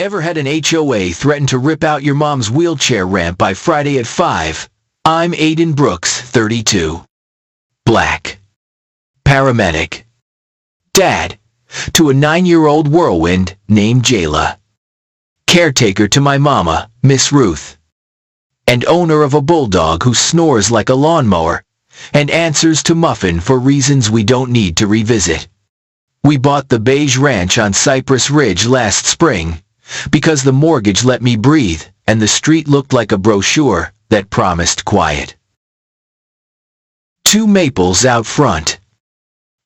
Ever had an HOA threaten to rip out your mom's wheelchair ramp by Friday at 5? I'm Aiden Brooks, 32. Black. Paramedic. Dad to a 9-year-old whirlwind named Jayla. Caretaker to my mama, Miss Ruth. And owner of a bulldog who snores like a lawnmower and answers to Muffin for reasons we don't need to revisit. We bought the beige ranch on Cypress Ridge last spring because the mortgage let me breathe and the street looked like a brochure that promised quiet. 2 maples out front.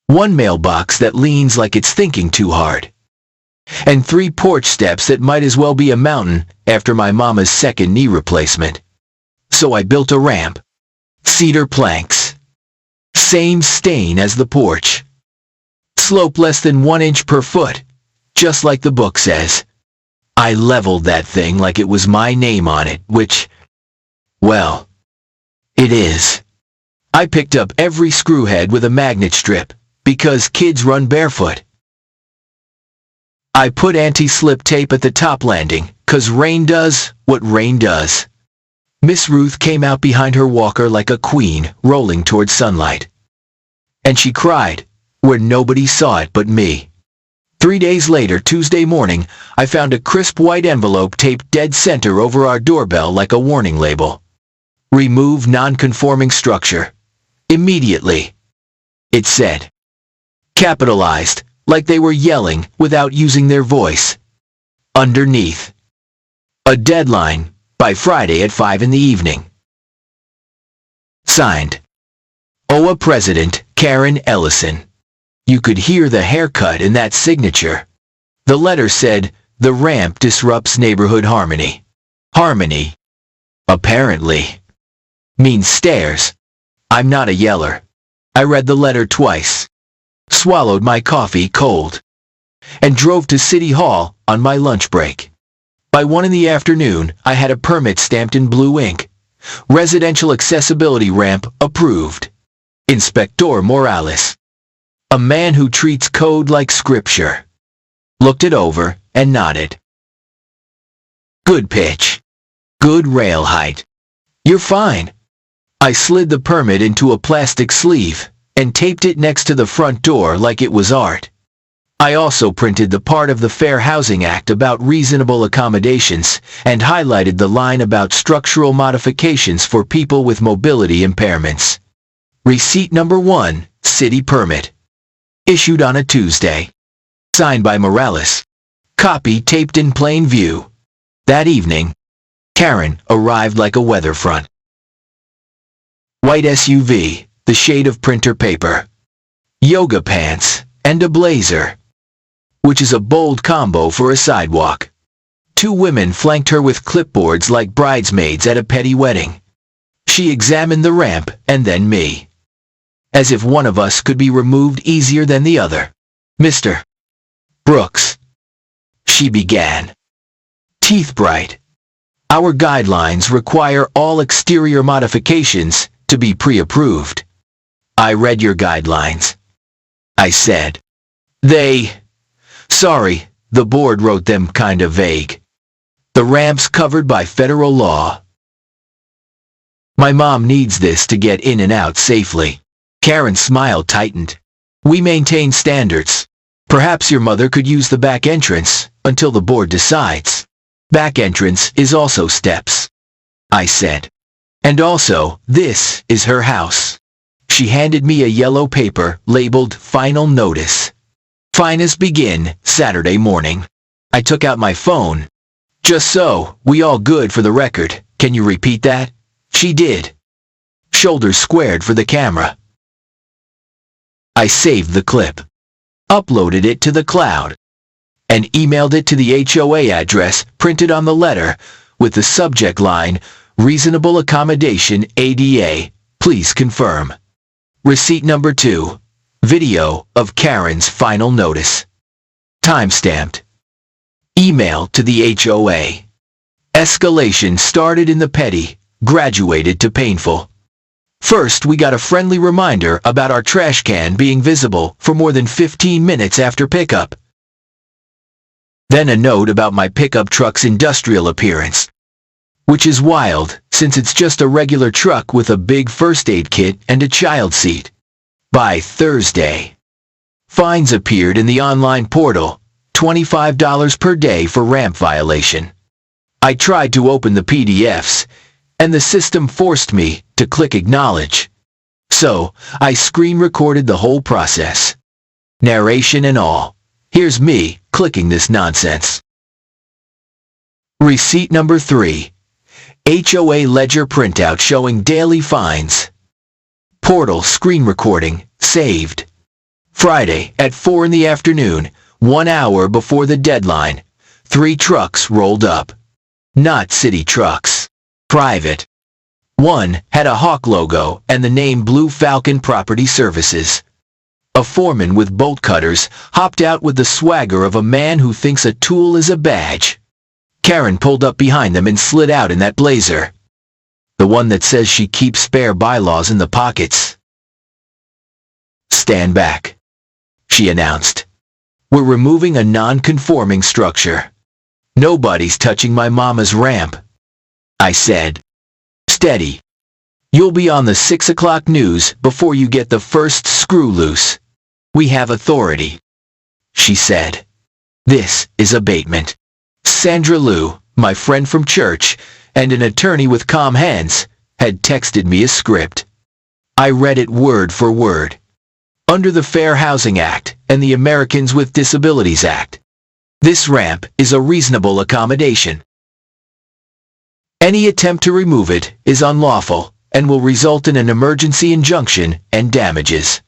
1 mailbox that leans like it's thinking too hard. And 3 porch steps that might as well be a mountain after my mama's second knee replacement. So I built a ramp. Cedar planks. Same stain as the porch. Slope less than 1 inch per foot, just like the book says. I leveled that thing like it was my name on it, which, well, it is. I picked up every screwhead with a magnet strip, because kids run barefoot. I put anti-slip tape at the top landing, 'cause rain does what rain does. Miss Ruth came out behind her walker like a queen rolling toward sunlight. And she cried, where nobody saw it but me. 3 days later, Tuesday morning, I found a crisp white envelope taped dead center over our doorbell like a warning label. Remove non-conforming structure. Immediately. It said. Capitalized, like they were yelling without using their voice. Underneath. A deadline, by Friday at 5 in the evening. Signed. HOA President Karen Ellison. You could hear the haircut in that signature. The letter said, the ramp disrupts neighborhood harmony. Harmony, apparently, means stairs. I'm not a yeller. I read the letter twice, swallowed my coffee cold, and drove to City Hall on my lunch break. By 1 in the afternoon, I had a permit stamped in blue ink. Residential accessibility ramp approved. Inspector Morales. A man who treats code like scripture. Looked it over and nodded. Good pitch. Good rail height. You're fine. I slid the permit into a plastic sleeve and taped it next to the front door like it was art. I also printed the part of the Fair Housing Act about reasonable accommodations and highlighted the line about structural modifications for people with mobility impairments. Receipt number 1, city permit. Issued on a Tuesday. Signed by Morales. Copy taped in plain view. That evening, Karen arrived like a weather front. White SUV, the shade of printer paper. Yoga pants, and a blazer. Which is a bold combo for a sidewalk. 2 women flanked her with clipboards like bridesmaids at a petty wedding. She examined the ramp and then me. As if one of us could be removed easier than the other. Mr. Brooks. She began. Teeth bright. Our guidelines require all exterior modifications to be pre-approved. I read your guidelines. I said. Sorry, the board wrote them kinda vague. The ramp's covered by federal law. My mom needs this to get in and out safely. Karen's smile tightened. We maintain standards. Perhaps your mother could use the back entrance until the board decides. Back entrance is also steps. I said. And also, this is her house. She handed me a yellow paper labeled Final Notice. Finals begin Saturday morning. I took out my phone. Just so, we all good for the record. Can you repeat that? She did. Shoulders squared for the camera. I saved the clip, uploaded it to the cloud, and emailed it to the HOA address printed on the letter with the subject line, Reasonable Accommodation ADA, please confirm. Receipt number 2, video of Karen's final notice. Timestamped. Email to the HOA. Escalation started in the petty, graduated to painful. First, we got a friendly reminder about our trash can being visible for more than 15 minutes after pickup. Then a note about my pickup truck's industrial appearance, which is wild since it's just a regular truck with a big first aid kit and a child seat. By Thursday, fines appeared in the online portal, $25 per day for ramp violation. I tried to open the PDFs, and the system forced me to click acknowledge. So, I screen recorded the whole process. Narration and all. Here's me clicking this nonsense. Receipt number 3. HOA ledger printout showing daily fines. Portal screen recording saved. Friday at 4 in the afternoon, 1 hour before the deadline. 3 trucks rolled up. Not city trucks. Private. One had a hawk logo and the name Blue Falcon Property Services. A foreman with bolt cutters hopped out with the swagger of a man who thinks a tool is a badge. Karen pulled up behind them and slid out in that blazer. The one that says she keeps spare bylaws in the pockets. "Stand back," she announced. "We're removing a non-conforming structure. Nobody's touching my mama's ramp." I said, "Steady. You'll be on the 6 o'clock news before you get the first screw loose. We have authority." She said, "This is abatement." Sandra Lou, my friend from church, and an attorney with calm hands, had texted me a script. I read it word for word. Under the Fair Housing Act and the Americans with Disabilities Act, this ramp is a reasonable accommodation. Any attempt to remove it is unlawful and will result in an emergency injunction and damages.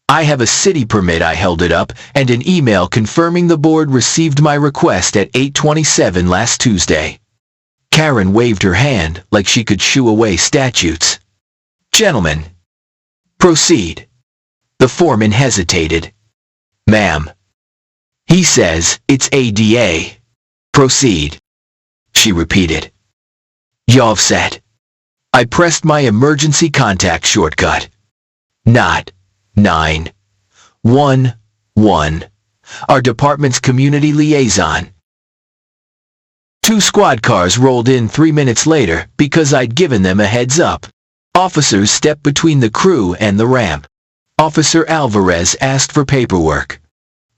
I have a city permit I held it up and an email confirming the board received my request at 8:27 last Tuesday. Karen waved her hand like she could shoo away statutes. "Gentlemen, proceed." The foreman hesitated. "Ma'am, he says it's ADA. Proceed," she repeated. "Y'all set." I pressed my emergency contact shortcut. Not 911. Our department's community liaison. 2 squad cars rolled in 3 minutes later because I'd given them a heads up. Officers stepped between the crew and the ramp. Officer Alvarez asked for paperwork.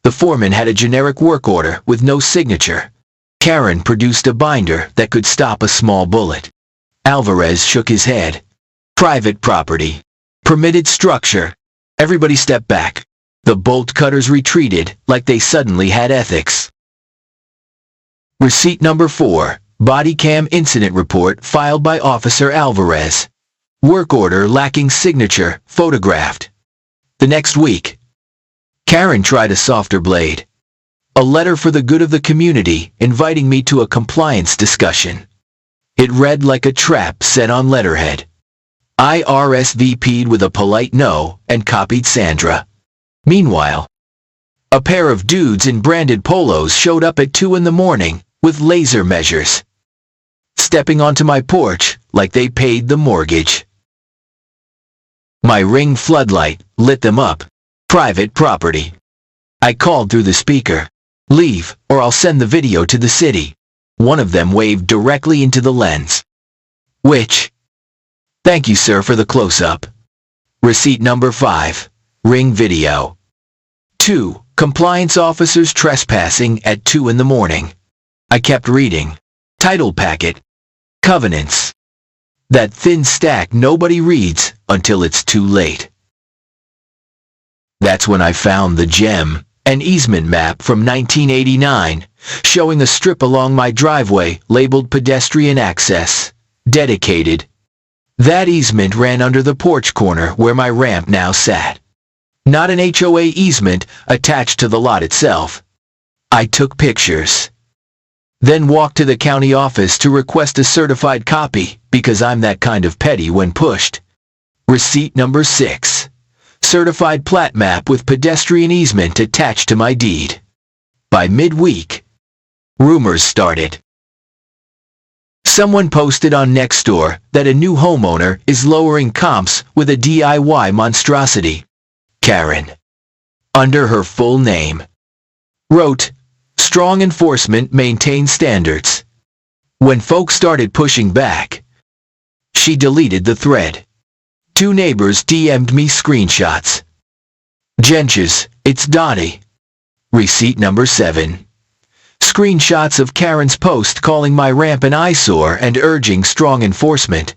The foreman had a generic work order with no signature. Karen produced a binder that could stop a small bullet. Alvarez shook his head. "Private property. Permitted structure." Everybody stepped back. The bolt cutters retreated like they suddenly had ethics. Receipt number 4. Body cam incident report filed by Officer Alvarez. Work order lacking signature photographed. The next week, Karen tried a softer blade. A letter for the good of the community inviting me to a compliance discussion. It read like a trap set on letterhead. I RSVP'd with a polite no and copied Sandra. Meanwhile, a pair of dudes in branded polos showed up at 2 in the morning with laser measures, stepping onto my porch like they paid the mortgage. My Ring floodlight lit them up. Private property. I called through the speaker. "Leave, or I'll send the video to the city." One of them waved directly into the lens. "Which?" "Thank you, sir, for the close-up." Receipt number 5. Ring video. 2. Compliance officers trespassing at 2 in the morning. I kept reading. Title packet. Covenants. That thin stack nobody reads until it's too late. That's when I found the gem, an easement map from 1989, showing a strip along my driveway labeled pedestrian access, dedicated. That easement ran under the porch corner where my ramp now sat. Not an HOA easement attached to the lot itself. I took pictures. Then walked to the county office to request a certified copy because I'm that kind of petty when pushed. Receipt number 6. Certified plat map with pedestrian easement attached to my deed. By midweek, rumors started. Someone posted on Nextdoor that a new homeowner is lowering comps with a DIY monstrosity. Karen, under her full name, wrote, Strong enforcement maintains standards. When folks started pushing back, she deleted the thread. 2 neighbors DM'd me screenshots. Gentures, it's Dottie. Receipt number 7. Screenshots of Karen's post calling my ramp an eyesore and urging strong enforcement.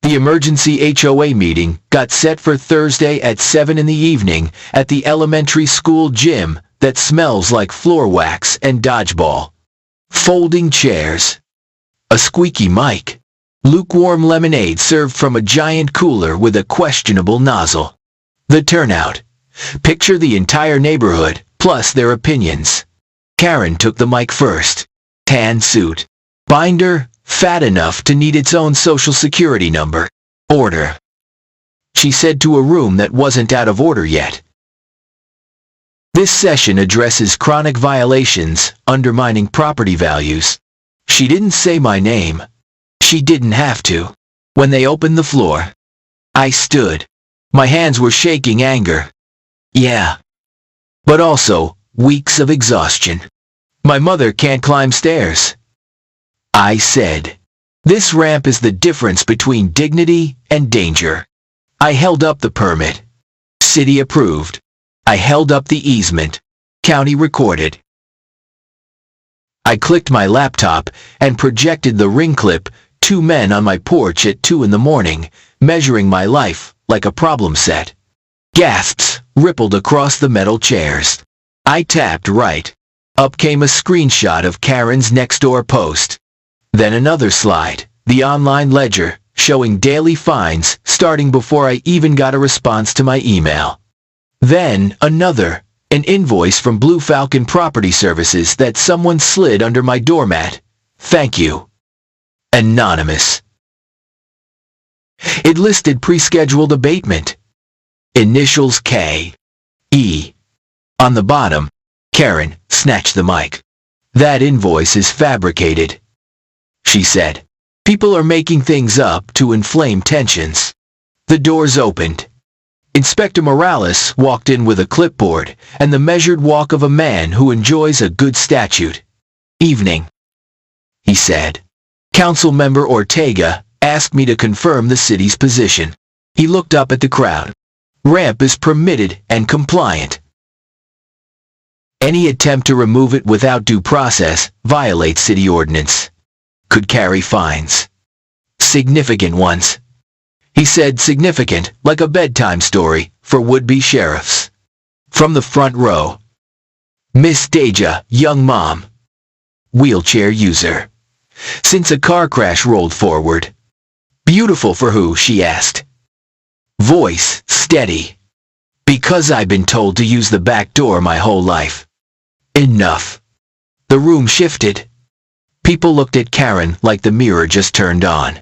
The emergency HOA meeting got set for Thursday at 7 in the evening at the elementary school gym that smells like floor wax and dodgeball. Folding chairs. A squeaky mic. Lukewarm lemonade served from a giant cooler with a questionable nozzle. The turnout. Picture the entire neighborhood, plus their opinions. Karen took the mic first. Tan suit. Binder, fat enough to need its own social security number. Order. She said to a room that wasn't out of order yet. This session addresses chronic violations, undermining property values. She didn't say my name. She didn't have to. When they opened the floor, I stood. My hands were shaking anger. Yeah. But also, weeks of exhaustion. My mother can't climb stairs. I said, this ramp is the difference between dignity and danger. I held up the permit. City approved. I held up the easement. County recorded. I clicked my laptop and projected the ring clip, 2 men on my porch at 2 in the morning, measuring my life like a problem set. Gasps rippled across the metal chairs. I tapped right. Up came a screenshot of Karen's next-door post. Then another slide, the online ledger, showing daily fines starting before I even got a response to my email. Then another, an invoice from Blue Falcon Property Services that someone slid under my doormat. Thank you. Anonymous. It listed pre-scheduled abatement. Initials K. E. On the bottom, Karen snatched the mic. That invoice is fabricated. She said, people are making things up to inflame tensions. The doors opened. Inspector Morales walked in with a clipboard and the measured walk of a man who enjoys a good statute. Evening, he said. Councilmember Ortega asked me to confirm the city's position. He looked up at the crowd. Ramp is permitted and compliant. Any attempt to remove it without due process violates city ordinance. Could carry fines. Significant ones. He said significant, like a bedtime story, for would-be sheriffs. From the front row. Miss Deja, young mom. Wheelchair user. Since a car crash rolled forward. Beautiful for who, she asked. Voice steady. Because I've been told to use the back door my whole life. Enough. The room shifted. People looked at Karen like the mirror just turned on.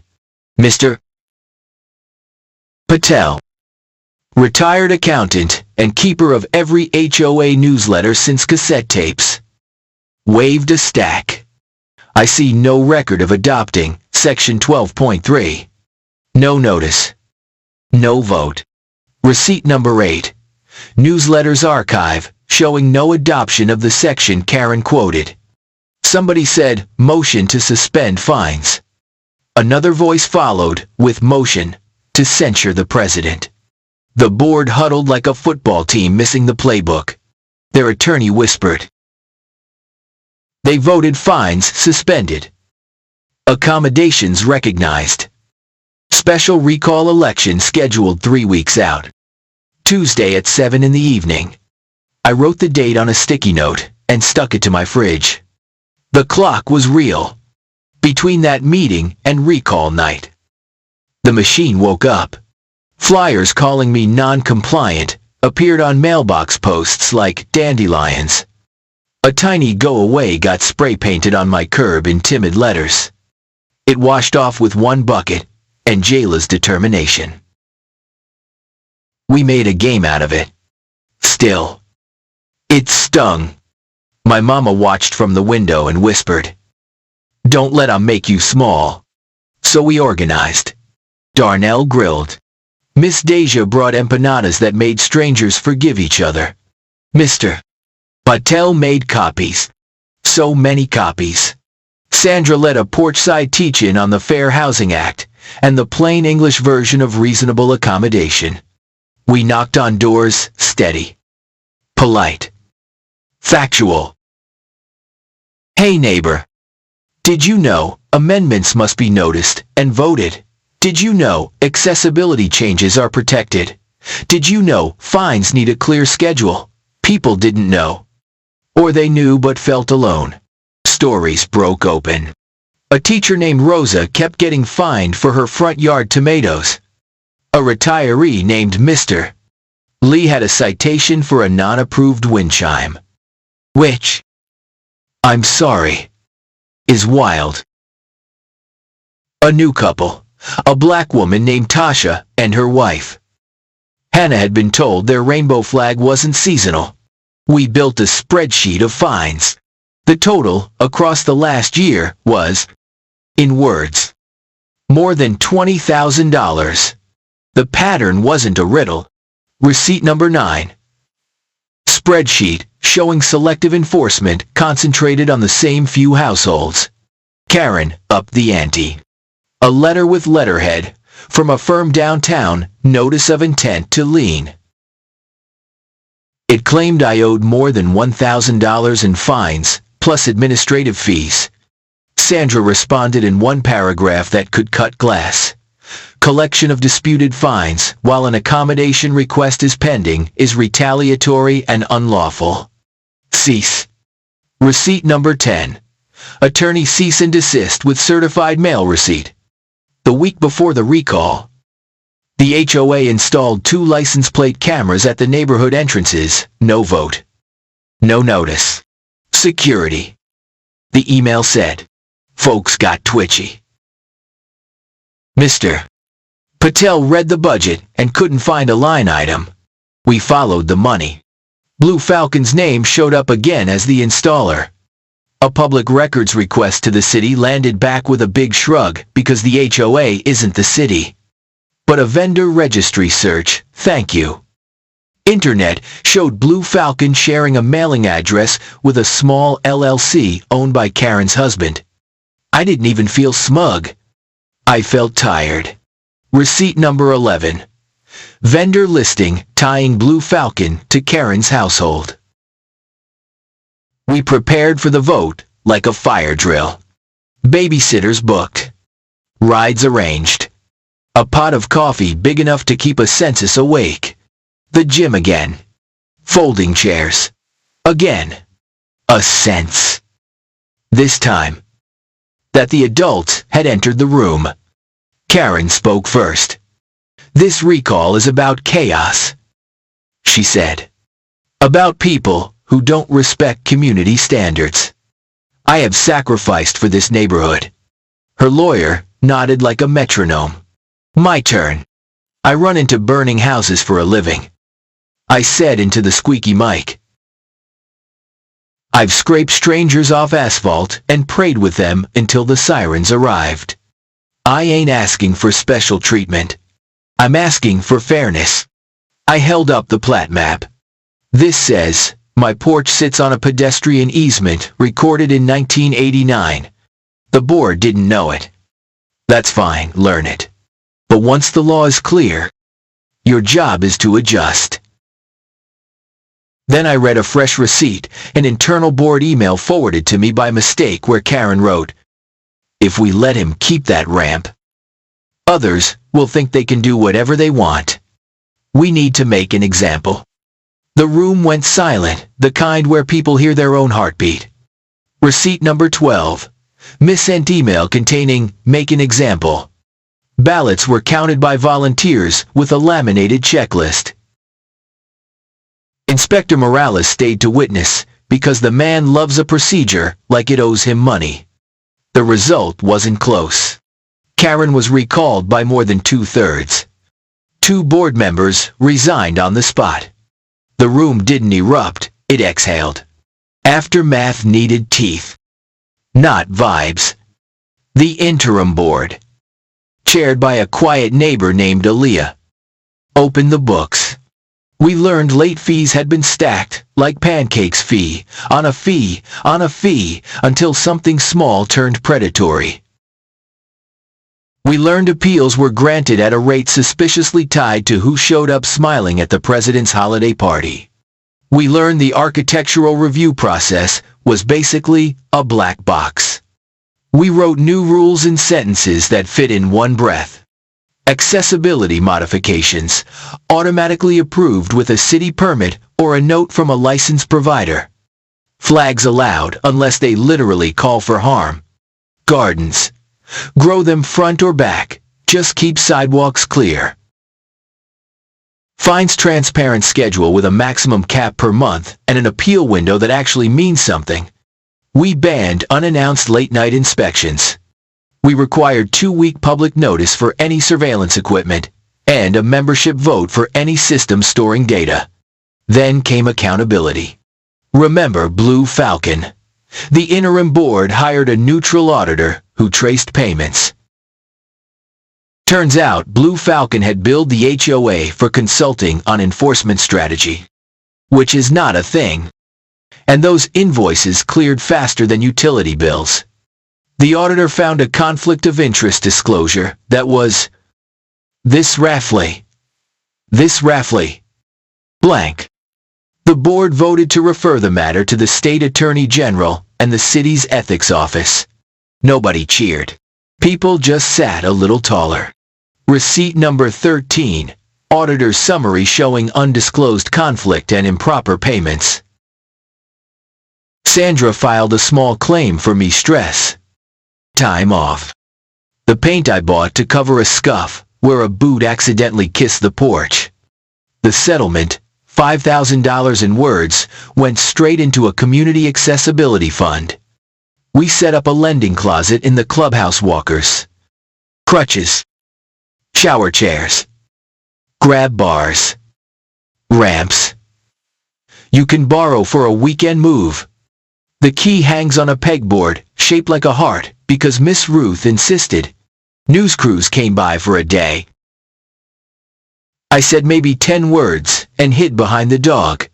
Mr. Patel. Retired accountant and keeper of every HOA newsletter since cassette tapes. Waved a stack. I see no record of adopting Section 12.3. No notice. No vote. Receipt number 8. Newsletters archive showing no adoption of the section Karen quoted. Somebody said, motion to suspend fines. Another voice followed with motion to censure the president. The board huddled like a football team missing the playbook. Their attorney whispered. They voted fines suspended. Accommodations recognized. Special recall election scheduled 3 weeks out. Tuesday at 7 in the evening. I wrote the date on a sticky note and stuck it to my fridge. The clock was real. Between that meeting and recall night. The machine woke up. Flyers calling me non-compliant appeared on mailbox posts like dandelions. A tiny go away got spray painted on my curb in timid letters. It washed off with one bucket and Jayla's determination. We made a game out of it. Still. It stung. My mama watched from the window and whispered, "Don't let 'em make you small." So we organized. Darnell grilled. Miss Deja brought empanadas that made strangers forgive each other. Mr. Patel made copies. So many copies. Sandra led a porch-side teach-in on the Fair Housing Act and the plain English version of reasonable accommodation. We knocked on doors, steady, polite, factual. Hey neighbor. Did you know amendments must be noticed and voted? Did you know accessibility changes are protected? Did you know fines need a clear schedule? People didn't know. Or they knew but felt alone. Stories broke open. A teacher named Rosa kept getting fined for her front yard tomatoes. A retiree named Mr. Lee had a citation for a non-approved wind chime. Which, I'm sorry, is wild. A new couple, a black woman named Tasha and her wife. Hannah had been told their rainbow flag wasn't seasonal. We built a spreadsheet of fines. The total across the last year was, in words, more than $20,000. The pattern wasn't a riddle. Receipt number 9. Spreadsheet showing selective enforcement concentrated on the same few households. Karen upped the ante. A letter with letterhead from a firm downtown, notice of intent to lien. It claimed I owed more than $1,000 in fines, plus administrative fees. Sandra responded in one paragraph that could cut glass. Collection of disputed fines while an accommodation request is pending is retaliatory and unlawful. Cease. Receipt number 10. Attorney cease and desist with certified mail receipt. The week before the recall, the HOA installed 2 license plate cameras at the neighborhood entrances. No vote. No notice. Security. The email said. Folks got twitchy. Mr. Patel read the budget and couldn't find a line item. We followed the money. Blue Falcon's name showed up again as the installer. A public records request to the city landed back with a big shrug because the HOA isn't the city. But a vendor registry search, thank you. Internet showed Blue Falcon sharing a mailing address with a small LLC owned by Karen's husband. I didn't even feel smug. I felt tired. Receipt number 11. Vendor listing tying Blue Falcon to Karen's household. We prepared for the vote like a fire drill. Babysitters booked. Rides arranged. A pot of coffee big enough to keep a census awake. The gym again. Folding chairs. Again. A sense. This time, that the adults had entered the room. Karen spoke first. This recall is about chaos, she said. About people who don't respect community standards. I have sacrificed for this neighborhood. Her lawyer nodded like a metronome. My turn. I run into burning houses for a living. I said into the squeaky mic. I've scraped strangers off asphalt and prayed with them until the sirens arrived. I ain't asking for special treatment. I'm asking for fairness. I held up the plat map. This says, my porch sits on a pedestrian easement recorded in 1989. The board didn't know it. That's fine, learn it. But once the law is clear, your job is to adjust. Then I read a fresh receipt, an internal board email forwarded to me by mistake where Karen wrote, if we let him keep that ramp, others will think they can do whatever they want. We need to make an example. The room went silent, the kind where people hear their own heartbeat. Receipt number 12. Missent email containing make an example. Ballots were counted by volunteers with a laminated checklist. Inspector Morales stayed to witness because the man loves a procedure like it owes him money. The result wasn't close. Karen was recalled by more than 2/3. 2 board members resigned on the spot. The room didn't erupt, it exhaled. Aftermath needed teeth, not vibes. The interim board, chaired by a quiet neighbor named Aaliyah, opened the books. We learned late fees had been stacked, like pancakes fee, on a fee, on a fee, until something small turned predatory. We learned appeals were granted at a rate suspiciously tied to who showed up smiling at the president's holiday party. We learned the architectural review process was basically a black box. We wrote new rules and sentences that fit in one breath. Accessibility modifications, automatically approved with a city permit or a note from a licensed provider. Flags allowed unless they literally call for harm. Gardens. Grow them front or back, just keep sidewalks clear. Fines transparent schedule with a maximum cap per month and an appeal window that actually means something. We banned unannounced late-night inspections. We required 2-week public notice for any surveillance equipment and a membership vote for any system storing data. Then came accountability. Remember Blue Falcon? The interim board hired a neutral auditor who traced payments. Turns out Blue Falcon had billed the HOA for consulting on enforcement strategy, which is not a thing. And those invoices cleared faster than utility bills. The auditor found a conflict of interest disclosure that was this roughly blank. The board voted to refer the matter to the state attorney general and the city's ethics office. Nobody cheered. People just sat a little taller. Receipt number 13, auditor's summary showing undisclosed conflict and improper payments. Sandra filed a small claim for me stress. Time off. The paint I bought to cover a scuff where a boot accidentally kissed the porch. The settlement, $5,000 in words, went straight into a community accessibility fund. We set up a lending closet in the clubhouse walkers. Crutches. Shower chairs. Grab bars. Ramps. You can borrow for a weekend move. The key hangs on a pegboard, shaped like a heart, because Miss Ruth insisted. News crews came by for a day. I said maybe 10 words and hid behind the dog.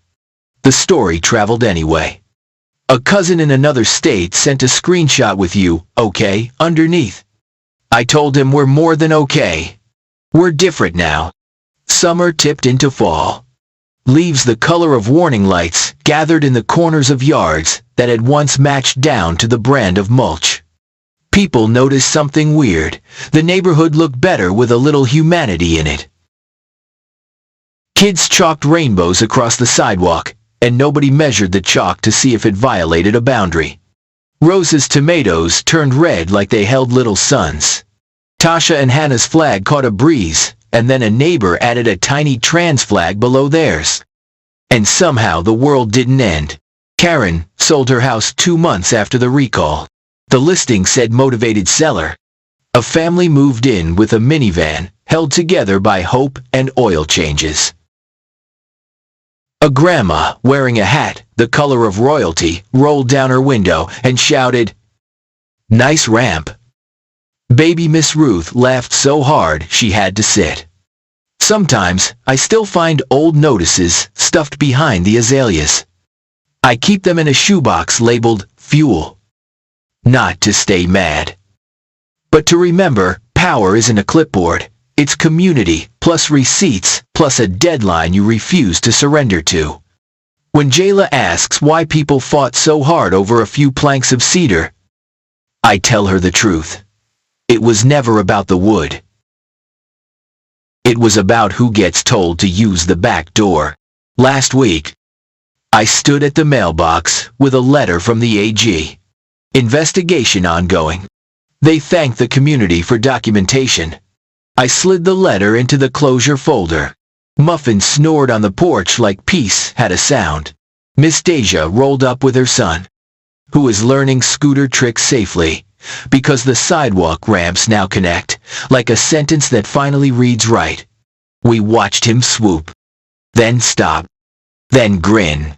The story traveled anyway. A cousin in another state sent a screenshot with you, okay, underneath. I told him we're more than okay. We're different now. Summer tipped into fall. Leaves the color of warning lights gathered in the corners of yards that had once matched down to the brand of mulch. People noticed something weird. The neighborhood looked better with a little humanity in it. Kids chalked rainbows across the sidewalk, and nobody measured the chalk to see if it violated a boundary. Rose's tomatoes turned red like they held little suns. Tasha and Hannah's flag caught a breeze, and then a neighbor added a tiny trans flag below theirs. And somehow the world didn't end. Karen sold her house 2 months after the recall. The listing said motivated seller. A family moved in with a minivan, held together by hope and oil changes. A grandma, wearing a hat the color of royalty, rolled down her window and shouted, "Nice ramp." Baby Miss Ruth laughed so hard she had to sit. Sometimes I still find old notices stuffed behind the azaleas. I keep them in a shoebox labeled fuel. Not to stay mad, but to remember power isn't a clipboard. It's community, plus receipts, plus a deadline you refuse to surrender to. When Jayla asks why people fought so hard over a few planks of cedar, I tell her the truth. It was never about the wood. It was about who gets told to use the back door. Last week, I stood at the mailbox with a letter from the AG. Investigation ongoing. They thanked the community for documentation. I slid the letter into the closure folder. Muffin snored on the porch like peace had a sound. Miss Deja rolled up with her son, who is learning scooter tricks safely, because the sidewalk ramps now connect, like a sentence that finally reads right. We watched him swoop, then stop, then grin.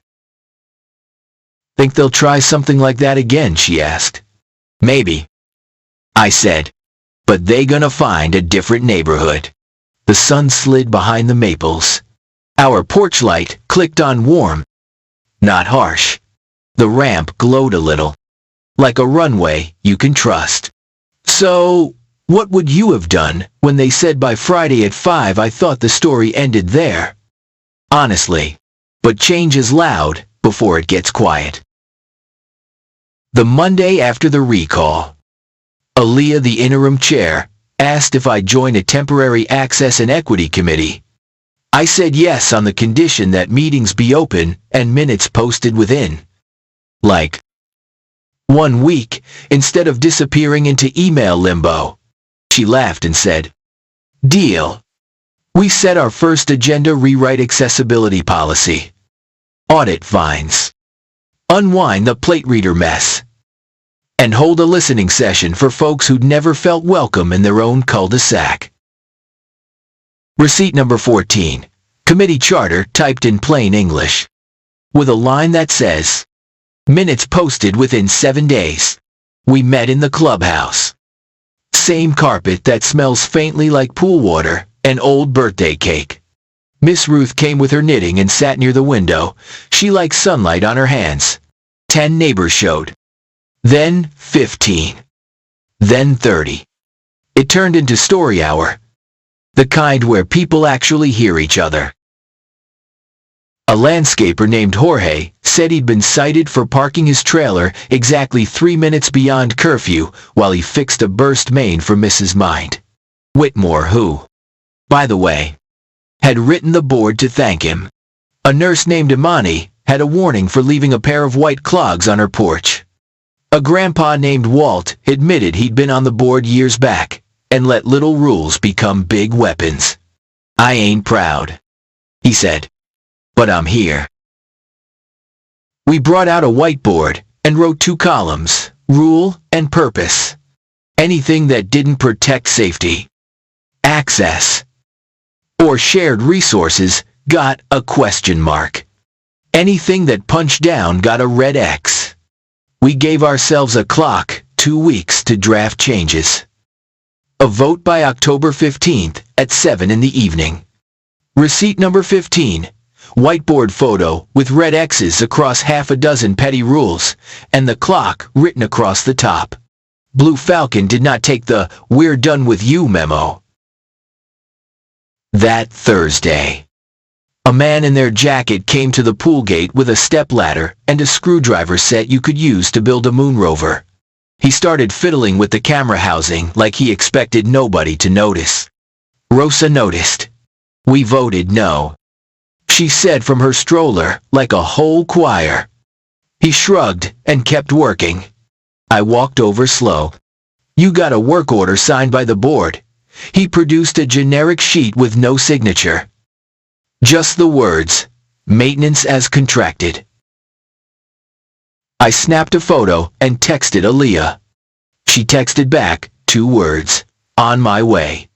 Think they'll try something like that again, she asked. Maybe, I said, but they gonna find a different neighborhood. The sun slid behind the maples. Our porch light clicked on warm, not harsh. The ramp glowed a little, like a runway you can trust. So, what would you have done when they said by Friday at 5? I thought the story ended there. Honestly. But change is loud before it gets quiet. The Monday after the recall. Aaliyah, the interim chair, asked if I'd join a temporary access and equity committee. I said yes on the condition that meetings be open and minutes posted within, like, 1 week, instead of disappearing into email limbo. She laughed and said, "Deal." We set our first agenda: rewrite accessibility policy, audit fines, unwind the plate reader mess, and hold a listening session for folks who'd never felt welcome in their own cul-de-sac. Receipt number 14. Committee charter typed in plain English, with a line that says, minutes posted within 7 days. We met in the clubhouse. Same carpet that smells faintly like pool water and old birthday cake. Miss Ruth came with her knitting and sat near the window. She liked sunlight on her hands. 10 neighbors showed. Then 15. Then 30. It turned into story hour. The kind where people actually hear each other. A landscaper named Jorge said he'd been cited for parking his trailer exactly 3 minutes beyond curfew while he fixed a burst main for Mrs. Mind Whitmore, who, by the way, had written the board to thank him. A nurse named Imani had a warning for leaving a pair of white clogs on her porch. A grandpa named Walt admitted he'd been on the board years back and let little rules become big weapons. I ain't proud, he said, but I'm here. We brought out a whiteboard and wrote 2 columns, rule and purpose. Anything that didn't protect safety, access, or shared resources got a question mark. Anything that punched down got a red X. We gave ourselves a clock, 2 weeks to draft changes. A vote by October 15th at 7 in the evening. Receipt number 15. Whiteboard photo with red X's across half a dozen petty rules, and the clock written across the top. Blue Falcon did not take the "we're done with you" memo. That Thursday, a man in their jacket came to the pool gate with a stepladder and a screwdriver set you could use to build a moon rover. He started fiddling with the camera housing like he expected nobody to notice. Rosa noticed. We voted no, she said from her stroller, like a whole choir. He shrugged and kept working. I walked over slow. You got a work order signed by the board. He produced a generic sheet with no signature. Just the words, maintenance as contracted. I snapped a photo and texted Aaliyah. She texted back, 2 words, on my way.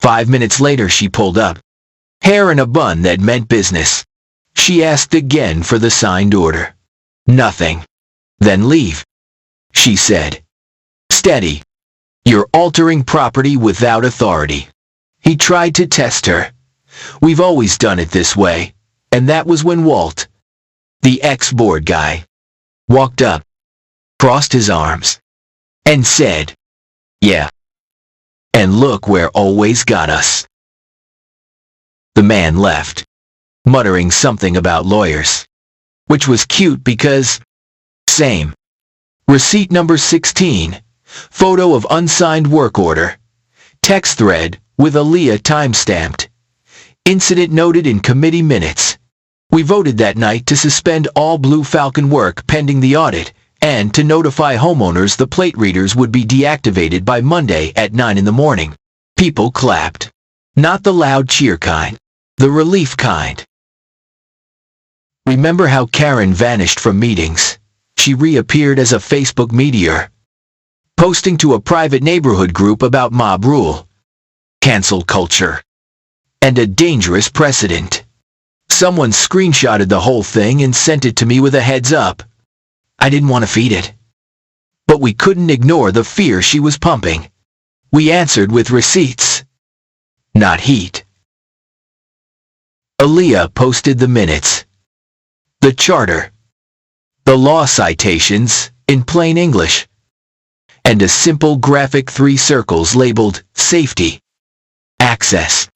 5 minutes later she pulled up. Hair in a bun that meant business. She asked again for the signed order. Nothing. Then leave, she said. Steady. You're altering property without authority. He tried to test her. We've always done it this way. And that was when Walt, the ex-board guy, walked up, crossed his arms, and said, yeah. And look where always got us. The man left, muttering something about lawyers, which was cute because, same. Receipt number 16. Photo of unsigned work order. Text thread with Aaliyah timestamped. Incident noted in committee minutes. We voted that night to suspend all Blue Falcon work pending the audit and to notify homeowners the plate readers would be deactivated by Monday at 9 in the morning. People clapped. Not the loud cheer kind. The relief kind. Remember how Karen vanished from meetings? She reappeared as a Facebook meteor, posting to a private neighborhood group about mob rule, cancel culture, and a dangerous precedent. Someone screenshotted the whole thing and sent it to me with a heads up. I didn't want to feed it, but we couldn't ignore the fear she was pumping. We answered with receipts, not heat. Aaliyah posted the minutes, the charter, the law citations in plain English, and a simple graphic 3 circles labeled safety, access,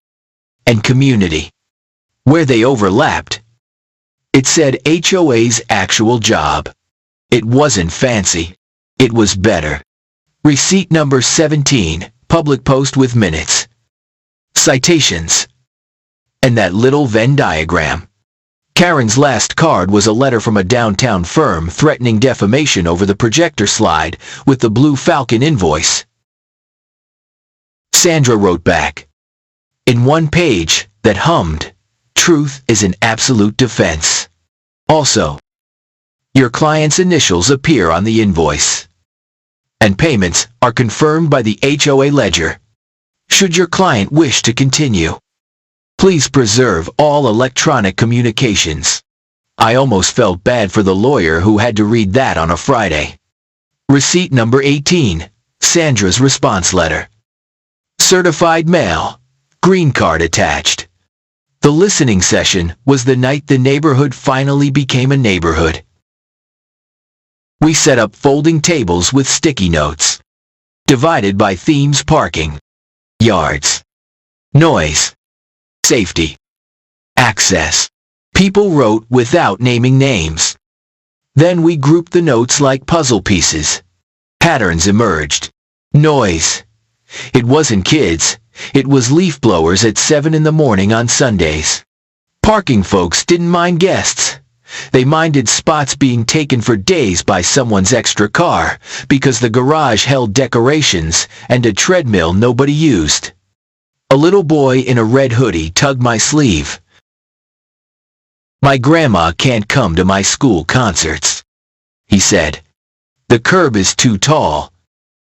and community. Where they overlapped, it said HOA's actual job. It wasn't fancy. It was better. Receipt number 17, public post with minutes, citations, and that little Venn diagram. Karen's last card was a letter from a downtown firm threatening defamation over the projector slide with the Blue Falcon invoice. Sandra wrote back, in one page that hummed, "Truth is an absolute defense." Also, your client's initials appear on the invoice, and payments are confirmed by the HOA ledger. Should your client wish to continue, please preserve all electronic communications. I almost felt bad for the lawyer who had to read that on a Friday. Receipt number 18, Sandra's response letter. Certified mail, green card attached. The listening session was the night the neighborhood finally became a neighborhood. We set up folding tables with sticky notes, divided by themes: parking, yards, noise, safety, access. People wrote without naming names. Then we grouped the notes like puzzle pieces. Patterns emerged. Noise. It wasn't kids. It was leaf blowers at 7 in the morning on Sundays. Parking folks didn't mind guests. They minded spots being taken for days by someone's extra car because the garage held decorations and a treadmill nobody used. A little boy in a red hoodie tugged my sleeve. "My grandma can't come to my school concerts," he said. "The curb is too tall."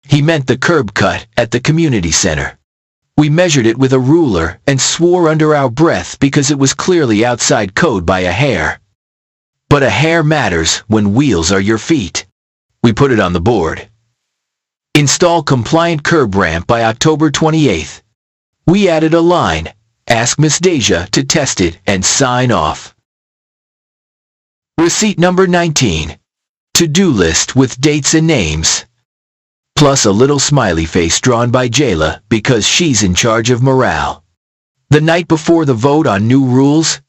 He meant the curb cut at the community center. We measured it with a ruler and swore under our breath because it was clearly outside code by a hair. But a hair matters when wheels are your feet. We put it on the board. Install compliant curb ramp by October 28th. We added a line, ask Miss Deja to test it and sign off. Receipt number 19, to-do list with dates and names, plus a little smiley face drawn by Jayla because she's in charge of morale. The night before the vote on new rules,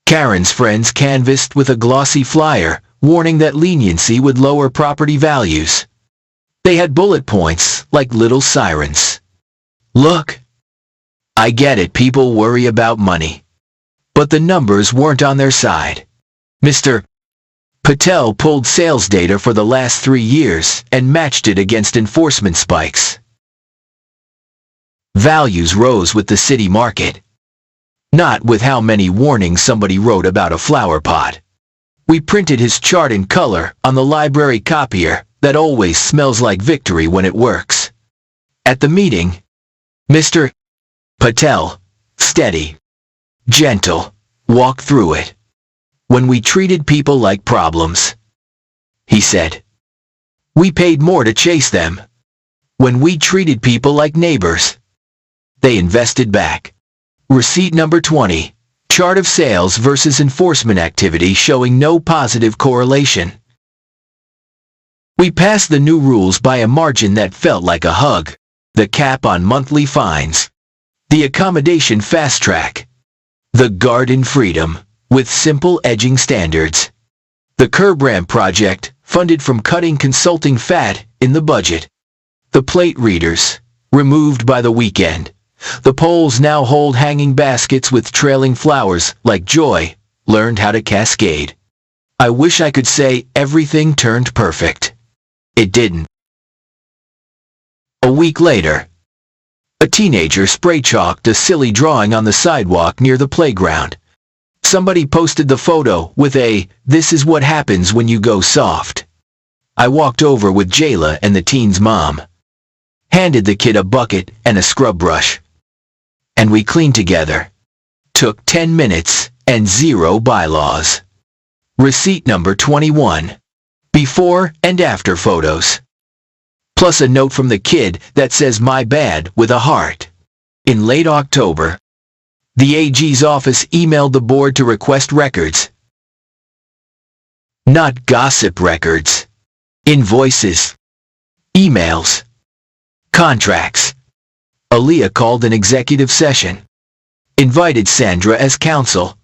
Karen's friends canvassed with a glossy flyer warning that leniency would lower property values. They had bullet points like little sirens. Look, I get it, people worry about money. But the numbers weren't on their side. Mr. Patel pulled sales data for the last 3 years and matched it against enforcement spikes. Values rose with the city market, not with how many warnings somebody wrote about a flower pot. We printed his chart in color on the library copier that always smells like victory when it works. At the meeting, Mr. Patel, steady, gentle, walked through it. When we treated people like problems, he said, we paid more to chase them. When we treated people like neighbors, they invested back. Receipt number 20, chart of sales versus enforcement activity showing no positive correlation. We passed the new rules by a margin that felt like a hug. The cap on monthly fines, the accommodation fast track, the garden freedom with simple edging standards, the curb ramp project funded from cutting consulting fat in the budget, the plate readers removed by the weekend. The poles now hold hanging baskets with trailing flowers like joy learned how to cascade. I wish I could say everything turned perfect. It didn't. A week later, a teenager spray-chalked a silly drawing on the sidewalk near the playground. Somebody posted the photo with a, "This is what happens when you go soft." I walked over with Jayla and the teen's mom, handed the kid a bucket and a scrub brush, and we cleaned together. Took 10 minutes and 0 bylaws. Receipt number 21, before and after photos, plus a note from the kid that says "my bad" with a heart. In late October, The AG's office emailed the board to request records. Not gossip records. Invoices. Emails. Contracts. Aaliyah called an executive session, invited Sandra as counsel,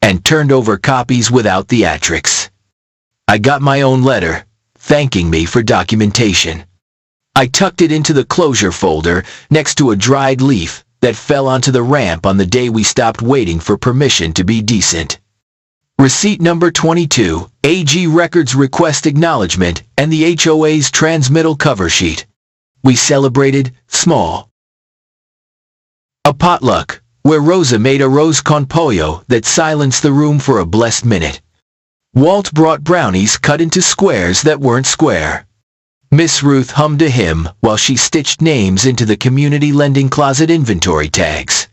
and turned over copies without theatrics. I got my own letter, thanking me for documentation. I tucked it into the closure folder next to a dried leaf that fell onto the ramp on the day we stopped waiting for permission to be decent. Receipt number 22, AG Records Request Acknowledgement and the HOA's transmittal cover sheet. We celebrated small. A potluck, where Rosa made a rose con pollo that silenced the room for a blessed minute. Walt brought brownies cut into squares that weren't square. Miss Ruth hummed a hymn while she stitched names into the community lending closet inventory tags.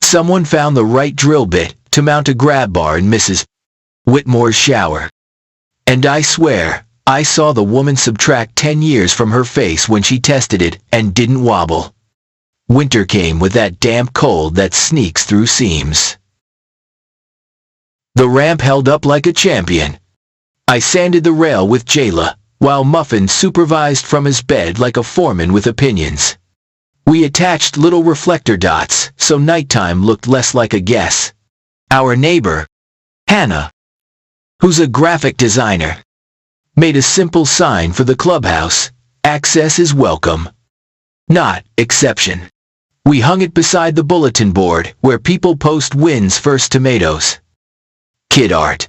Someone found the right drill bit to mount a grab bar in Mrs. Whitmore's shower. And I swear, I saw the woman subtract 10 years from her face when she tested it and didn't wobble. Winter came with that damp cold that sneaks through seams. The ramp held up like a champion. I sanded the rail with Jayla, while Muffin supervised from his bed like a foreman with opinions. We attached little reflector dots so nighttime looked less like a guess. Our neighbor, Hannah, who's a graphic designer, made a simple sign for the clubhouse: access is welcome, not exception. We hung it beside the bulletin board where people post wins first tomatoes. Kid art.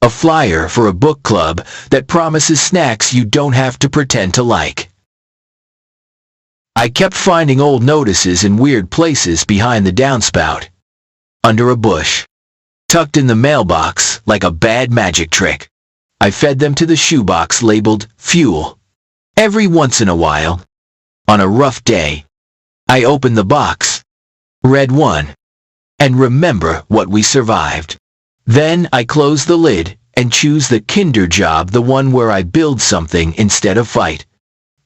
A flyer for a book club that promises snacks you don't have to pretend to like. I kept finding old notices in weird places behind the downspout. Under a bush. Tucked in the mailbox like a bad magic trick. I fed them to the shoebox labeled fuel. Every once in a while, on a rough day, I opened the box, read one, and remember what we survived. Then I close the lid and choose the kinder job, the one where I build something instead of fight.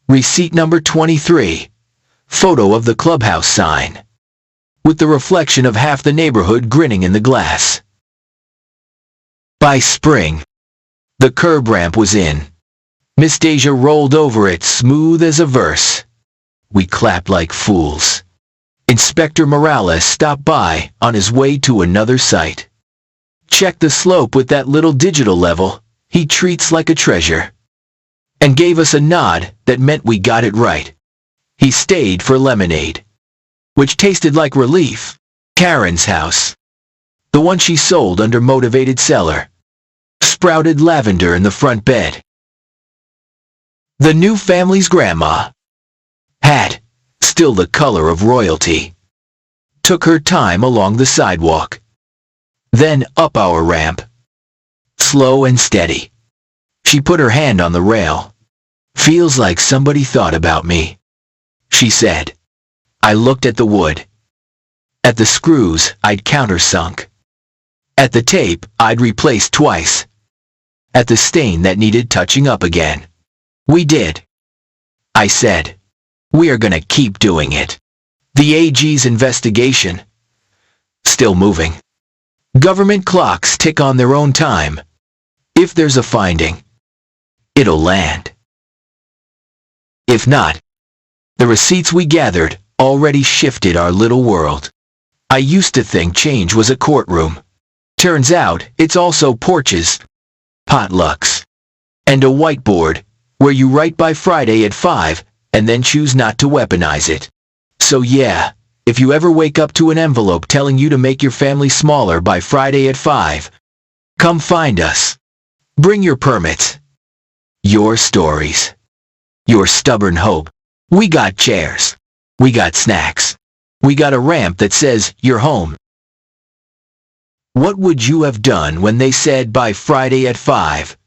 Receipt number 23. Photo of the clubhouse sign, with the reflection of half the neighborhood grinning in the glass. By spring, the curb ramp was in. Miss Deja rolled over it smooth as a verse. We clapped like fools. Inspector Morales stopped by on his way to another site. Checked the slope with that little digital level he treats like a treasure, and gave us a nod that meant we got it right. He stayed for lemonade, which tasted like relief. Karen's house, the one she sold under motivated seller, sprouted lavender in the front bed. The new family's grandma, hat, still the color of royalty, took her time along the sidewalk, then up our ramp. Slow and steady. She put her hand on the rail. Feels like somebody thought about me, she said. I looked at the wood. At the screws I'd countersunk. At the tape I'd replaced twice. At the stain that needed touching up again. We did. I said. We are gonna keep doing it. The AG's investigation, still moving. Government clocks tick on their own time. If there's a finding, it'll land. If not, the receipts we gathered already shifted our little world. I used to think change was a courtroom. Turns out it's also porches, potlucks, and a whiteboard where you write by Friday at 5 and then choose not to weaponize it. So yeah, if you ever wake up to an envelope telling you to make your family smaller by Friday at 5, come find us. Bring your permits, your stories, your stubborn hope. We got chairs. We got snacks. We got a ramp that says you're home. What would you have done when they said by Friday at 5?